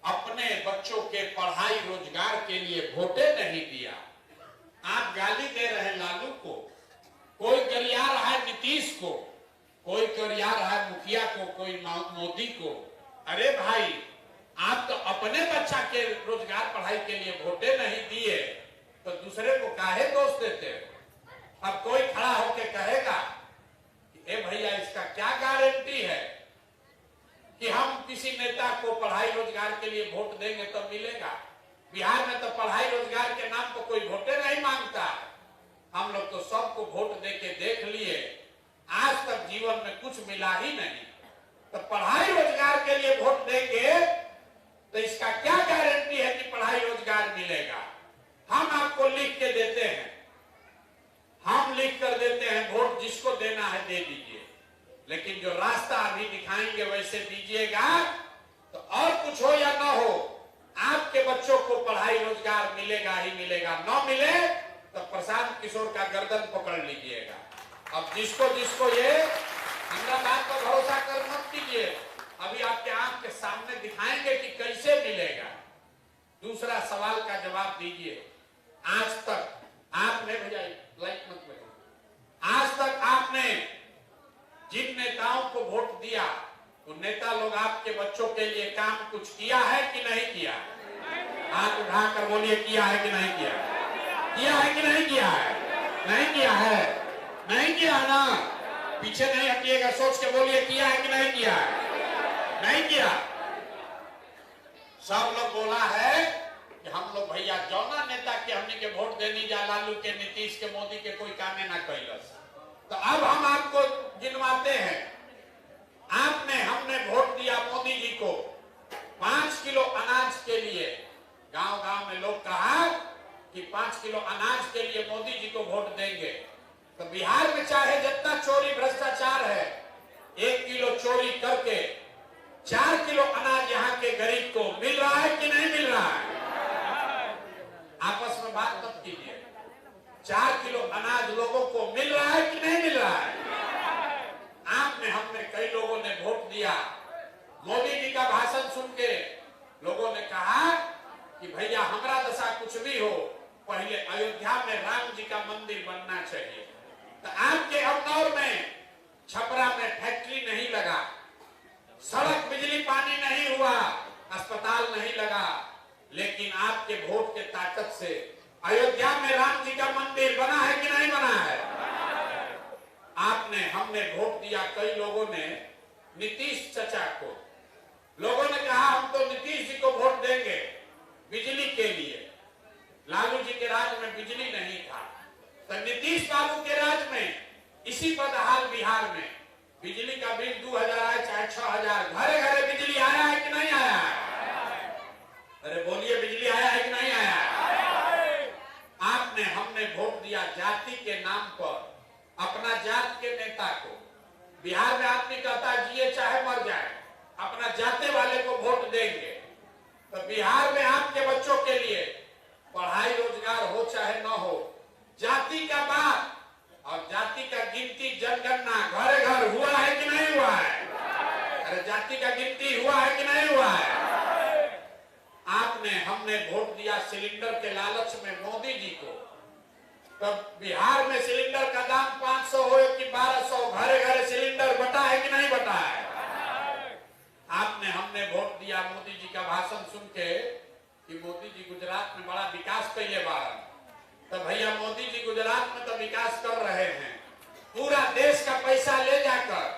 अपने बच्चों के पढ़ाई रोजगार के लिए वोटे नहीं दिया। आप गाली दे रहे हैं लालू को, कोई गरिया रहा है नीतीश को, कोई गरिया रहा है मुखिया को, कोई मोदी को। अरे भाई, आप तो अपने बच्चा के रोजगार पढ़ाई के लिए वोटे नहीं दिए, तो दूसरे को काहे दोष देते हो? अब कोई खड़ा होके कहेगा कि ए भैया इसका क्या गारंटी है कि हम किसी नेता को पढ़ाई रोजगार के लिए वोट देंगे तो मिलेगा? बिहार में तो पढ़ाई रोजगार के नाम पर कोई को वोट देके देख लिए, आज तक जीवन में कुछ मिला ही नहीं, तो पढ़ाई रोजगार के लिए वोट देंगे तो इसका क्या गारंटी है कि पढ़ाई रोजगार मिलेगा? हम आपको लिख के देते हैं, हम लिख कर देते हैं, वोट जिसको देना है दे दीजिए, लेकिन जो रास्ता अभी दिखाएंगे वैसे दीजिएगा, तो और कुछ हो या ना हो, आपके बच्चों को पढ़ाई रोजगार मिलेगा ही मिलेगा। न मिले तो प्रशांत किशोर का गर्दन पकड़ लीजिएगा। अब जिसको जिसको ये हमरा बात पर भरोसा कर मत कीजिए, अभी आपके आंख के सामने दिखाएंगे कि कैसे मिलेगा। दूसरा सवाल का जवाब दीजिए। आज तक आपने, भैया लाइट मत लगे, आज तक आपने जिन नेताओं को वोट दिया, उन नेता लोग आपके बच्चों के लिए काम कुछ किया है कि नहीं किया? हाथ उठाकर बोलिए, किया है कि नहीं किया? किया है कि नहीं किया है? नहीं किया है, नहीं किया ना? पीछे नहीं हटिएगा, सोच के बोलिए, किया है कि नहीं किया है? नहीं किया। सब लोग बोला है कि हम लोग भैया जौना नेता के हमने के वोट देनी जा, लालू के, नीतीश के, मोदी के कोई कामे ना कैलस। तो अब हम आपको गिनवाते हैं। आपने, हमने वोट दिया मोदी जी को 5 किलो अनाज के लिए। गांव गांव में लोग कहा कि 5 किलो अनाज के लिए मोदी जी को वोट देंगे। तो बिहार में चाहे जितना चोरी भ्रष्टाचार है, 1 किलो चोरी करके 4 किलो अनाज यहाँ के गरीब को मिल रहा है कि नहीं मिल रहा है? आपस में बात मत कीजिए। 4 किलो अनाज लोगों को मिल रहा है कि नहीं मिल रहा है? आपने, हमने, कई लोगों ने वोट दिया। मोदी जी का भाषण सुन के लोगों ने कहा कि भैया हमारा दशा कुछ भी हो, पहले अयोध्या में राम जी का मंदिर बनना चाहिए। तो आपके अमनौर में, छपरा में फैक्ट्री नहीं लगा, सड़क, बिजली, पानी नहीं हुआ, अस्पताल नहीं लगा, लेकिन आपके वोट के ताकत से अयोध्या में राम जी का मंदिर बना है कि नहीं बना है? आपने, हमने वोट दिया। कई लोगों ने नीतीश चचा को, लोगों ने कहा हम तो नीतीश जी को वोट देंगे बिजली के लिए। लालू जी के राज में बिजली नहीं था, तो नीतीश बाबू के राज में इसी बदहाल बिहार में बिजली का बिल 2000 आए चाहे 6000, घरे घरे बिजली आया है कि नहीं आया है? अरे बोलिए, बिजली आया है कि नहीं आया है? आपने, हमने वोट दिया जाति के नाम पर, अपना जात के नेता को। बिहार में आदमी कहता है जिए चाहे मर जाए, अपना जाते वाले को वोट देंगे। तो बिहार में आपके बच्चों के लिए पढ़ाई रोजगार हो चाहे न हो, जाति का बात और जाति का गिनती, जनगणना घर घर हुआ है कि नहीं हुआ है? अरे जाति का गिनती हुआ है कि नहीं हुआ है? आपने, हमने वोट दिया सिलेंडर के लालच में मोदी जी को। तो बिहार में सिलेंडर का दाम 500 हो कि 1200, घरे घरे सिलेंडर बटा है कि नहीं बटा है? आपने, हमने वोट दिया मोदी जी का भाषण सुन के कि मोदी जी गुजरात में बड़ा विकास कैले बारन। तो भैया मोदी जी गुजरात में तो विकास कर रहे हैं, पूरा देश का पैसा ले जाकर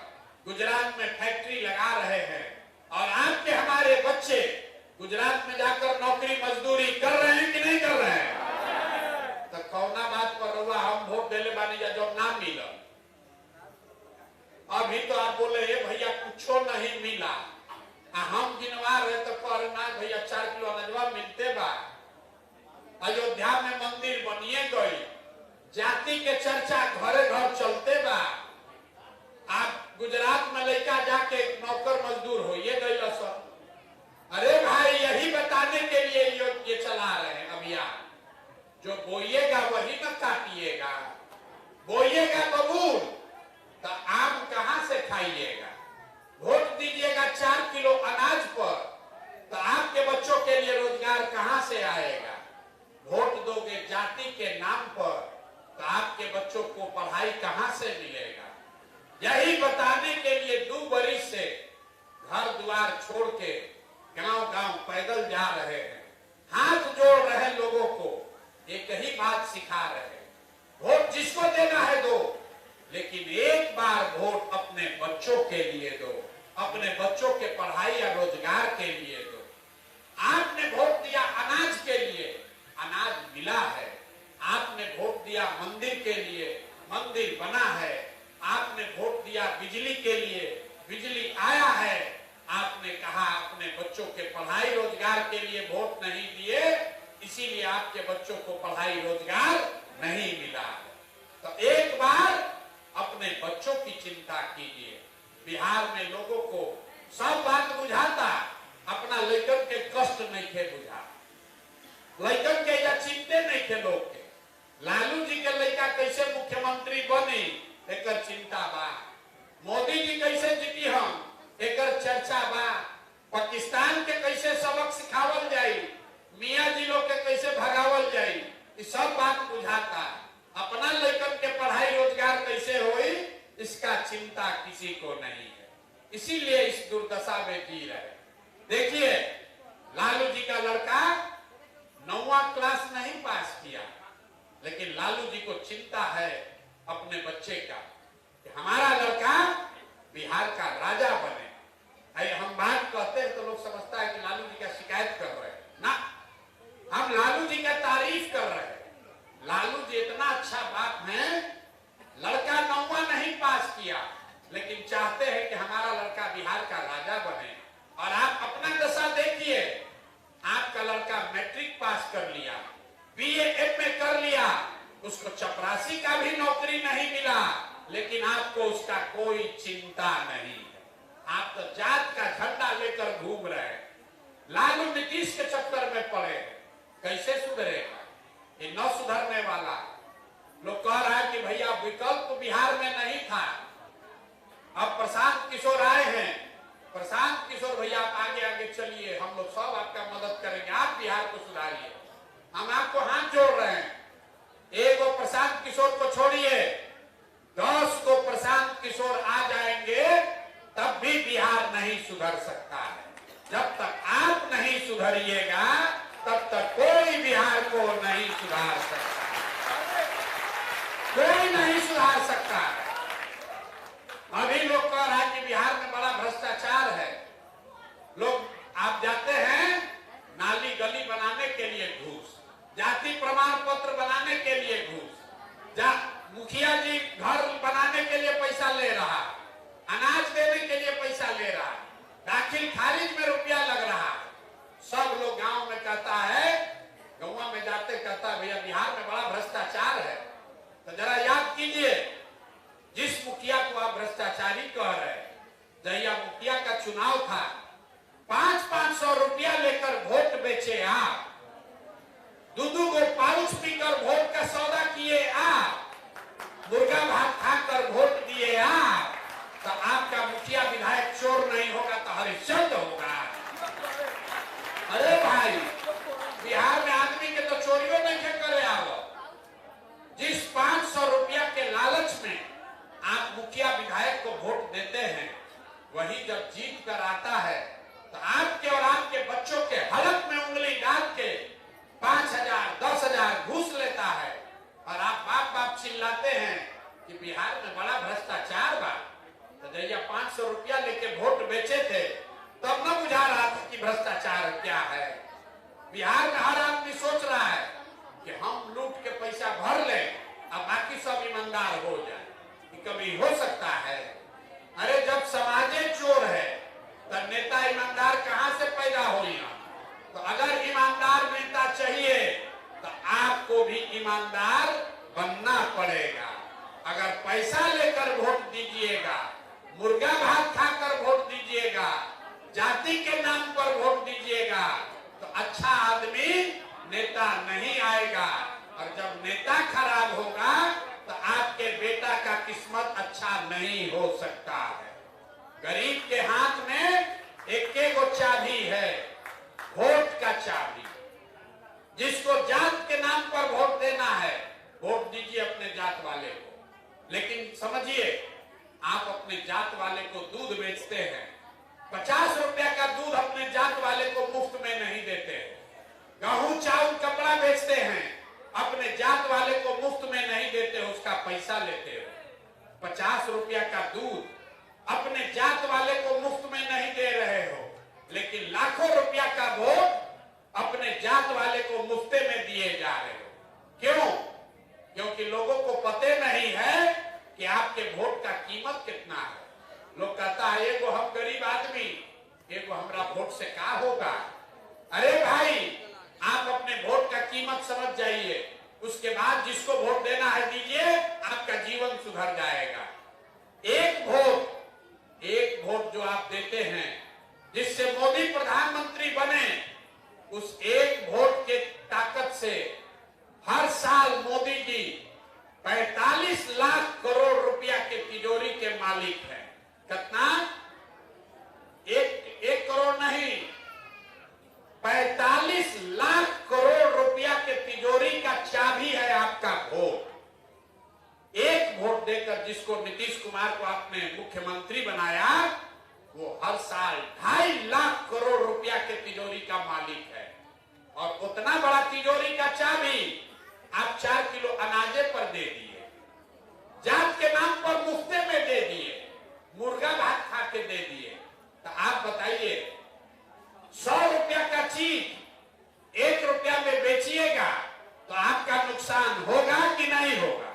गुजरात में फैक्ट्री लगा रहे हैं, और आपके, हमारे बच्चे गुजरात में जाकर नौकरी मजदूरी कर रहे हैं कि नहीं कर रहे हैं? तो कौना बात पर रहुआ हम वोट देले बानी जा जब ना मिला? अभी तो आप बोले हे भैया कुछो नहीं मिला, हम गिनवा रहे तो कह ना भैया 4 किलो अनाजवा मिलते बा, अयोध्या में मंदिर बनिए गई, जाति के चर्चा घरे घर चलते बा। आप गुजरात में लड़का जाके नौकर मजदूर होइए गई सब। अरे भाई, यही बताने के लिए ये चला रहे हैं अभियान। जो बोइएगा वही न काटिएगा, बोइएगा बबूल तो आम कहां से खाइएगा? वोट दीजिएगा 4 किलो अनाज पर, तो आपके बच्चों के लिए रोजगार कहां से आएगा? वोट दोगे जाति के नाम पर, तो आपके बच्चों को पढ़ाई कहां से मिलेगा? यही बताने के लिए 2 बरिस से घर द्वार छोड़ के गांव गांव पैदल जा रहे हैं, हाथ जोड़ रहे लोगों को, एक ही बात सिखा रहे हैं, वोट जिसको देना है दो, लेकिन एक बार वोट अपने बच्चों के लिए दो, अपने बच्चों के पढ़ाई या रोजगार के लिए दो। आपने वोट दिया अनाज के लिए, अनाज मिला है। आपने वोट दिया मंदिर के लिए, मंदिर बना है, आपने वोट दिया बिजली के लिए, बिजली आया है, आपने कहा अपने बच्चों के पढ़ाई रोजगार के लिए वोट नहीं दिए, इसीलिए आपके बच्चों को पढ़ाई रोजगार नहीं मिला। तो एक बार अपने बच्चों की चिंता कीजिए। बिहार में लोगों को सब बात बुझाता, अपना लड़कन के कष्ट नहीं थे बुझा, लड़कन के या चिंते नहीं थे लोग के। लालू जी के लड़का कैसे मुख्यमंत्री बनी एकर चिंता बा, मोदी जी कैसे जीती हम एकर चर्चा बा, पाकिस्तान के कैसे सबक सिखावल जाई, मियाँ जी लोग के कैसे भगावल जाई, ये सब बात बुझाता। अपना लड़कन के पढ़ाई रोजगार कैसे होई इसका चिंता किसी को नहीं है, इसीलिए इस दुर्दशा में जी रहे। देखिए लालू जी का लड़का 9वां क्लास नहीं पास किया, लेकिन लालू जी को चिंता है अपने बच्चे का कि हमारा लड़का बिहार का राजा बने। अरे हम बात कहते हैं तो लोग समझता है कि लालू जी का शिकायत कर रहे हैं ना, हम लालू जी का तारीफ कर रहे हैं। लालू जी इतना अच्छा बाप है, लड़का 9वां नहीं पास किया लेकिन चाहते हैं कि हमारा लड़का बिहार का राजा बने। और आप अपना दशा देखिए, आपका लड़का मैट्रिक पास कर लिया, बीए एमए कर लिया, उसको चपरासी का भी नौकरी नहीं मिला, लेकिन आपको उसका कोई चिंता नहीं है। आप तो जात का झंडा लेकर घूम रहे हैं, लालू नीतीश के चक्कर में पड़े हैं। कैसे सुधरेगा ये? न सुधरने वाला। लोग कह रहा है कि भैया विकल्प बिहार में नहीं था, अब प्रशांत किशोर आए हैं। प्रशांत किशोर भैया आप आगे आगे चलिए, हम लोग सब आपका मदद करेंगे, आप बिहार को सुधारिए, हम आपको हाथ जोड़ रहे हैं। एक वो प्रशांत किशोर को छोड़िए, 10 को प्रशांत किशोर आ जाएंगे तब भी बिहार नहीं सुधर सकता है। जब तक आप नहीं सुधरिएगा तब तक कोई बिहार को नहीं सुधार सकता, कोई नहीं सुधार सकता। अभी लोग कह रहा है कि बिहार में बड़ा भ्रष्टाचार है। लोग आप जाते हैं नाली गली बनाने के लिए घूस, जाति प्रमाण पत्र बनाने के लिए घूस, मुखिया जी घर बनाने के लिए पैसा ले रहा, अनाज देने के लिए पैसा ले रहा, दाखिल खारिज में रुपया लग रहा। सब लोग गांव में कहता है, गांव में जाते कहता है भैया बिहार में बड़ा भ्रष्टाचार है। तो जरा याद कीजिए, जिस मुखिया को आप भ्रष्टाचारी कह रहे हैं, जहिया मुखिया का चुनाव था 500-500 रुपया लेकर वोट बेचे आप, 2-2 को पाउच पीकर वोट का सौदा किए आप, मुर्गा भात खाकर वोट दिए आप, तो आपका मुखिया विधायक चोर नहीं होगा तो हरिश्चंद्र होगा। अरे भाई बिहार में आदमी के तो चोरियों नहीं करे आओ। जिस 500 रुपया के लालच में आप मुखिया विधायक को वोट देते हैं, वही जब जीत कर आता है तो आपके और आपके बच्चों के हलक में उंगली डाल के 5,000-10,000 घूस लेता है। और आप बाप बाप चिल्लाते हैं कि बिहार में बड़ा भ्रष्टाचार बा। तो जैया 500 रुपया लेके वोट बेचे थे तब न बुझा रहा था कि भ्रष्टाचार क्या है। बिहार में हर आदमी सोच रहा है कि हम लूट के पैसा भर ले अब बाकी सब ईमानदार हो जाए। कभी हो सकता है? अरे जब समाजे चोर है तो नेता ईमानदार कहां से पैदा हो? तो अगर ईमानदार नेता चाहिए तो आपको भी ईमानदार बनना पड़ेगा। अगर पैसा लेकर वोट दीजिएगा, मुर्गा भात खाकर वोट दीजिएगा, जाति के नाम पर वोट दीजिएगा, तो अच्छा आदमी नेता नहीं आएगा। और जब नेता खराब होगा तो आपके बेटा का किस्मत अच्छा नहीं हो सकता है। गरीब के हाथ में एक गो चाबी है, वोट का चाबी। जिसको जात के नाम पर वोट देना है, वोट दीजिए अपने जात वाले को। लेकिन समझिए, आप अपने जात वाले को दूध बेचते हैं, 50 रुपया का दूध अपने जात वाले को मुफ्त में नहीं देते। गेहूं चावल कपड़ा बेचते हैं, अपने जात वाले को मुफ्त में नहीं देते, उसका पैसा लेते हो। 50 रुपया का दूध अपने जात वाले को मुफ्त में नहीं दे रहे हो, लेकिन लाखों रुपया का वोट अपने जात वाले को मुफ्ते में दिए जा रहे हो। क्यों? क्योंकि लोगों को पते नहीं है कि आपके वोट का कीमत कितना है। लोग कहता है एगो हम गरीब आदमी, एगो हमरा वोट से क्या होगा। अरे भाई, आप अपने वोट का कीमत समझ जाइए, उसके बाद जिसको वोट देना है दीजिए, आपका जीवन सुधर जाएगा। एक वोट जो आप देते हैं जिससे मोदी प्रधानमंत्री बने, उस एक वोट के ताकत से हर साल मोदी जी 45 लाख करोड़ रुपया के तिजोरी के मालिक हैं। कितना? एक करोड़ नहीं, 45 लाख करोड़ रुपया के तिजोरी का चाबी है आपका वोट। एक वोट देकर जिसको नीतीश कुमार को आपने मुख्यमंत्री बनाया, वो हर साल 2.5 लाख करोड़ रुपया के तिजोरी का मालिक है। और उतना बड़ा तिजोरी का चाबी आप 4 किलो अनाजे पर दे दिए, जात के नाम पर मुफ्ते में दे दिए, मुर्गा भात खा के दे दिए। तो आप बताइए, 100 रुपया का चीज 1 रुपया में बेचिएगा तो आपका नुकसान होगा कि नहीं होगा?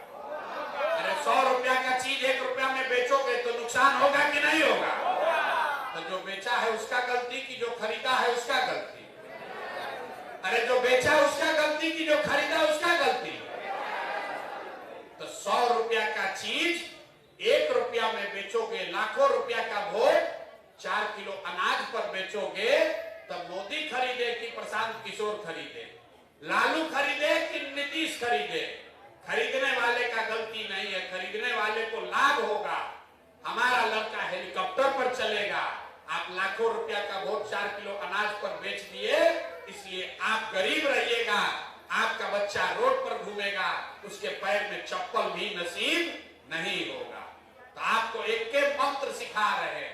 अरे 100 रुपया का चीज 1 रुपया में बेचोगे तो नुकसान होगा कि नहीं होगा? तो जो बेचा है उसका गलती कि जो खरीदा है उसका गलती? अरे जो बेचा उसका गलती कि जो खरीदा उसका गलती? तो 100 रुपया का चीज 1 रुपया में बेचोगे, लाखों रुपया का वोट 4 किलो अनाज पर बेचोगे, तब मोदी खरीदे कि प्रशांत किशोर खरीदे, लालू खरीदे कि नीतीश खरीदे? खरीदने वाले का गलती नहीं है, खरीदने वाले को लाभ होगा। हमारा लड़का हेलीकॉप्टर पर चलेगा, आप लाखों रुपया का वोट 4 किलो अनाज पर बेच दिए, इसलिए आप गरीब रहिएगा, आपका बच्चा रोड पर घूमेगा, उसके पैर में चप्पल भी नसीब नहीं होगा। तो आपको एक के मंत्र सिखा रहे हैं,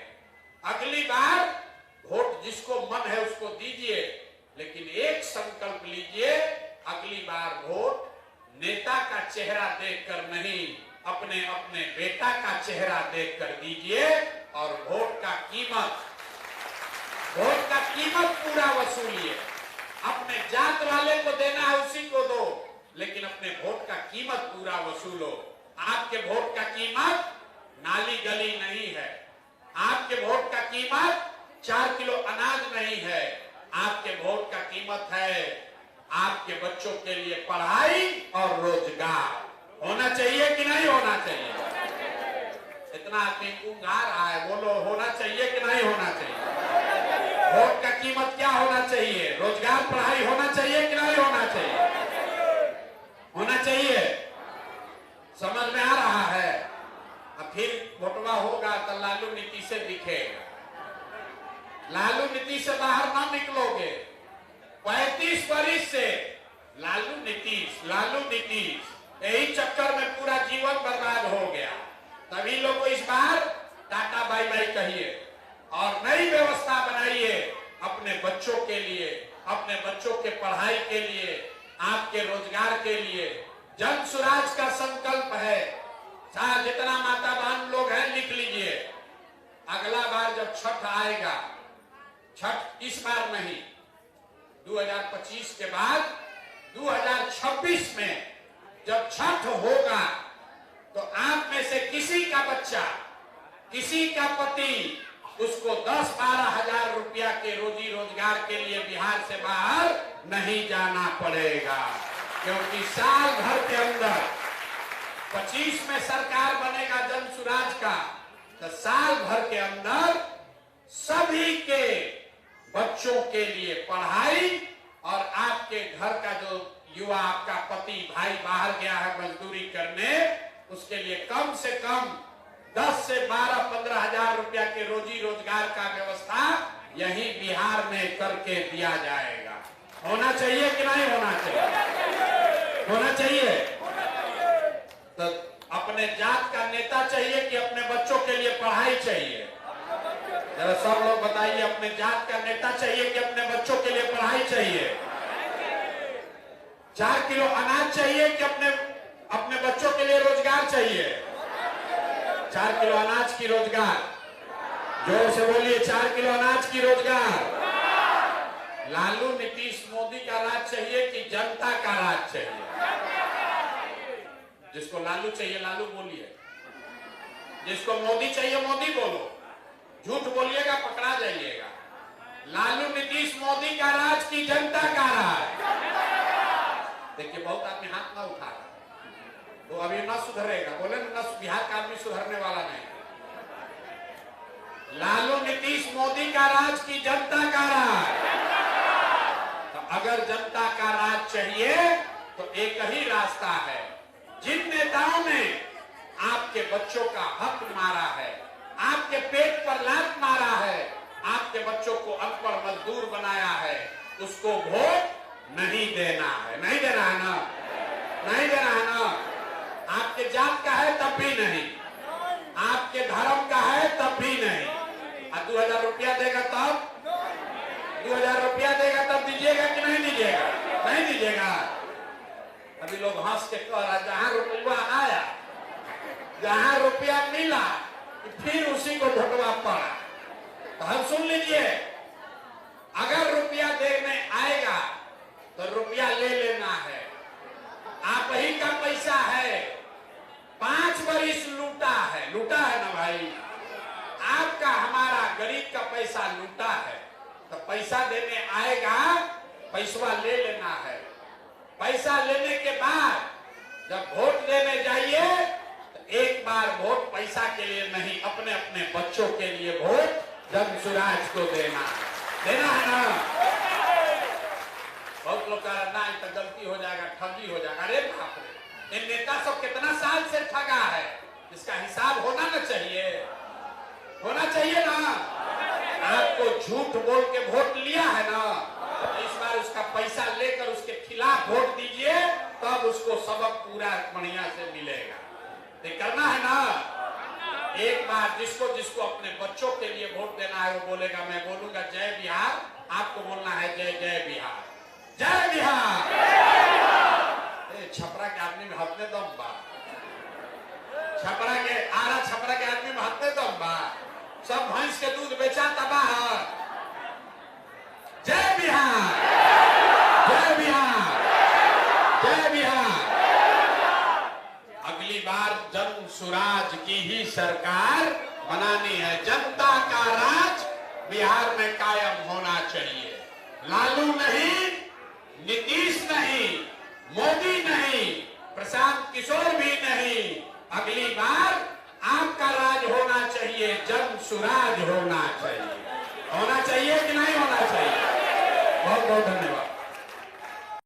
अगली बार वोट जिसको मन है उसको दीजिए, लेकिन एक संकल्प लीजिए, अगली बार वोट नेता का चेहरा देखकर नहीं, अपने अपने बेटा का चेहरा देखकर दीजिए। और वोट का कीमत पूरा वसूलिए। अपने जात वाले को देना है उसी को दो, लेकिन अपने वोट का कीमत पूरा वसूलो। आपके वोट का कीमत नाली गली नहीं है, आपके वोट का कीमत 4 किलो अनाज नहीं है, आपके वोट का कीमत है आपके बच्चों के लिए पढ़ाई और रोजगार। होना चाहिए कि नहीं होना चाहिए? इतना आदमी उंघा रहा है, बोलो होना चाहिए कि नहीं होना चाहिए? वोट का कीमत क्या होना चाहिए? रोजगार पढ़ाई होना चाहिए कि नहीं होना चाहिए? होना चाहिए। समझ में आ रहा है? अब फिर वोटवा होगा तो लालू नीति से दिखेगा, लालू नीति से बाहर ना निकलोगे। 35 वर्ष से लालू नीतीश यही चक्कर में पूरा जीवन बर्बाद हो गया। तभी लोग को इस बार टाटा बाय बाय कहिए और नई व्यवस्था बनाइए अपने बच्चों के लिए, अपने बच्चों के पढ़ाई के लिए, आपके रोजगार के लिए। जन सुराज का संकल्प है। चाहे जितना माता बहन लोग हैं लिख लीजिए, अगला बार जब छठ आएगा, छठ इस बार नहीं, 2025 के बाद 2026 में जब छठ होगा, तो आप में से किसी का बच्चा, किसी का पति, उसको 10-12 हजार रुपया के रोजी रोजगार के लिए बिहार से बाहर नहीं जाना पड़ेगा। क्योंकि साल भर के अंदर 25 में सरकार बनेगा जन सुराज का, तो साल भर के अंदर सभी के बच्चों के लिए पढ़ाई, और आपके घर का जो युवा, आपका पति भाई बाहर गया है मजदूरी करने, उसके लिए कम से कम 10 से 12-15 हजार रुपया के रोजी रोजगार का व्यवस्था यही बिहार में करके दिया जाएगा। होना चाहिए कि नहीं होना चाहिए? होना चाहिए। तो अपने जात का नेता चाहिए कि अपने बच्चों के लिए पढ़ाई चाहिए? जरा सब लोग बताइए, अपने जात का नेता चाहिए कि अपने बच्चों के लिए पढ़ाई चाहिए? 4 किलो अनाज चाहिए कि अपने बच्चों के लिए रोजगार चाहिए? 4 किलो अनाज की रोजगार, जोर से बोलिए, 4 किलो अनाज की रोजगार। लालू नीतीश मोदी का राज चाहिए कि जनता का राज चाहिए? जिसको लालू चाहिए लालू बोलिए, जिसको मोदी चाहिए मोदी बोलो, झूठ बोलिएगा पकड़ा जाइएगा। लालू नीतीश मोदी का राज की जनता का राज। देखिए बहुत आदमी हाथ ना उठा रहा, तो अभी न सुधरेगा, बोले न, बिहार का आदमी सुधरने वाला नहीं। लालू नीतीश मोदी का राज की जनता का राज। तो अगर जनता का राज चाहिए तो एक ही रास्ता है। जिन नेताओं ने आपके बच्चों का हक मारा है, आपके पेट पर लात मारा है, आपके बच्चों को अनपढ़ मजदूर बनाया है, उसको वोट नहीं देना है। नहीं देना है ना, नहीं देना है ना। आपके जात का है तब भी नहीं, आपके धर्म का है तब भी नहीं। 2000 रुपया देगा तब, 2000 रुपया देगा तब दीजिएगा कि नहीं दीजिएगा? नहीं दीजिएगा। अभी लोग हंस के कह रहा, जहां रुपया आया, जहां रुपया मिला, फिर उसी को भटवा पड़ा। तो हम सुन लीजिए, अगर रुपया देने आएगा तो रुपया ले लेना है। आप ही का पैसा है, 5 बरिस लूटा है, लूटा है ना भाई। आपका हमारा गरीब का पैसा लूटा है, तो पैसा देने आएगा, पैसा ले लेना है। पैसा लेने के बाद जब वोट देने जाइए तो एक बार वोट पैसा के लिए नहीं, अपने अपने बच्चों के लिए वोट जब स्वराज को देना है ना। बहुत लोग कह रहे ना तो गलती हो जाएगा, ठगी हो जाएगा। अरे बाप रे, इन नेता सब कितना साल से ठगा है, इसका हिसाब होना ना चाहिए, होना चाहिए ना। आपको झूठ बोल के वोट लिया है ना, इस बार उसका पैसा लेकर उसके खिलाफ वोट दीजिए, तब उसको सबक पूरा बढ़िया से मिलेगा। ये करना है ना। एक बार जिसको जिसको अपने बच्चों के लिए वोट देना है वो बोलेगा, मैं बोलूंगा जय बिहार, आपको बोलना है जय जय बिहार, जय बिहार। छपरा के आदमी में हत्ते दम बा, छपरा के आरा छपरा के आदमी में हत्ते दम बा। सब भैंस के दूध बेचा बाहर। जय बिहार, जय बिहार, जय बिहार। अगली बार जन सुराज की ही सरकार बनानी है। जनता का राज बिहार में कायम होना चाहिए। लालू नहीं, नीतीश नहीं, मोदी नहीं, प्रशांत किशोर भी नहीं। अगली बार आपका राज होना चाहिए, जन सुराज होना चाहिए। होना चाहिए कि नहीं होना चाहिए? बहुत बहुत धन्यवाद।